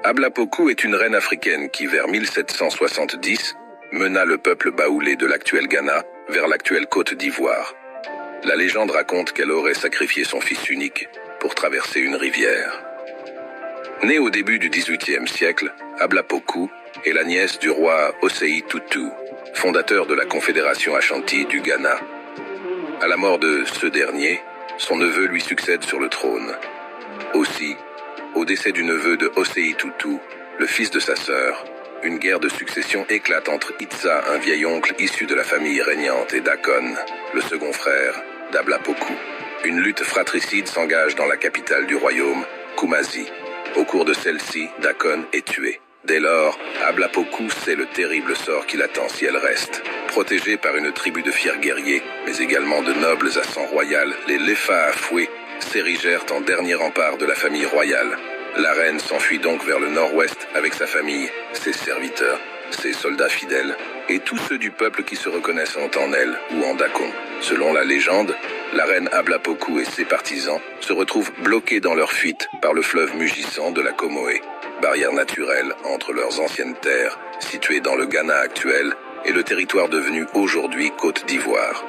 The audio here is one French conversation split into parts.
Ablapoku est une reine africaine qui, vers 1770, mena le peuple baoulé de l'actuel Ghana vers l'actuelle Côte d'Ivoire. La légende raconte qu'elle aurait sacrifié son fils unique pour traverser une rivière. Née au début du XVIIIe siècle, Ablapoku est la nièce du roi Osei Tutu, fondateur de la Confédération Ashanti du Ghana. À la mort de ce dernier, son neveu lui succède sur le trône. Aussi, au décès du neveu de Osei Tutu, le fils de sa sœur, une guerre de succession éclate entre Itsa, un vieil oncle issu de la famille régnante, et Dakon, le second frère d'Ablapoku. Une lutte fratricide s'engage dans la capitale du royaume, Kumasi. Au cours de celle-ci, Dakon est tué. Dès lors, Ablapoku sait le terrible sort qui l'attend si elle reste. Protégée par une tribu de fiers guerriers, mais également de nobles à sang royal, les Lefa à fouet s'érigèrent en dernier rempart de la famille royale. La reine s'enfuit donc vers le nord-ouest avec sa famille, ses serviteurs, ses soldats fidèles, et tous ceux du peuple qui se reconnaissent en elle ou en Dakon. Selon la légende, la reine Ablapoku et ses partisans se retrouvent bloqués dans leur fuite par le fleuve mugissant de la Comoé, barrière naturelle entre leurs anciennes terres, situées dans le Ghana actuel, et le territoire devenu aujourd'hui Côte d'Ivoire.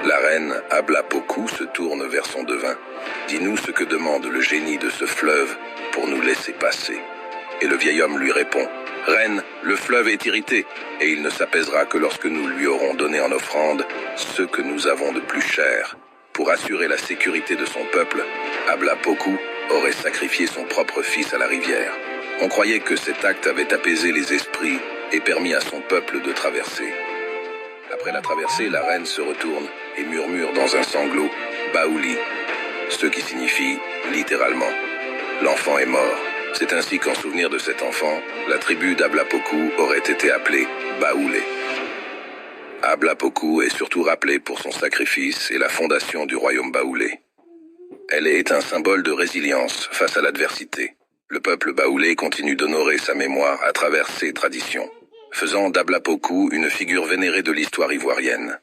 La reine Ablapoku se tourne vers son devin. « Dis-nous ce que demande le génie de ce fleuve pour nous laisser passer. » Et le vieil homme lui répond, « Reine, le fleuve est irrité, et il ne s'apaisera que lorsque nous lui aurons donné en offrande ce que nous avons de plus cher. » Pour assurer la sécurité de son peuple, Ablapoku aurait sacrifié son propre fils à la rivière. On croyait que cet acte avait apaisé les esprits et permis à son peuple de traverser. Après la traversée, la reine se retourne et murmure dans un sanglot « Baouli », ce qui signifie littéralement « l'enfant est mort ». C'est ainsi qu'en souvenir de cet enfant, la tribu d'Ablapoku aurait été appelée Baoulé. Ablapoku est surtout rappelée pour son sacrifice et la fondation du royaume baoulé. Elle est un symbole de résilience face à l'adversité. Le peuple baoulé continue d'honorer sa mémoire à travers ses traditions, faisant d'Ablapoku une figure vénérée de l'histoire ivoirienne.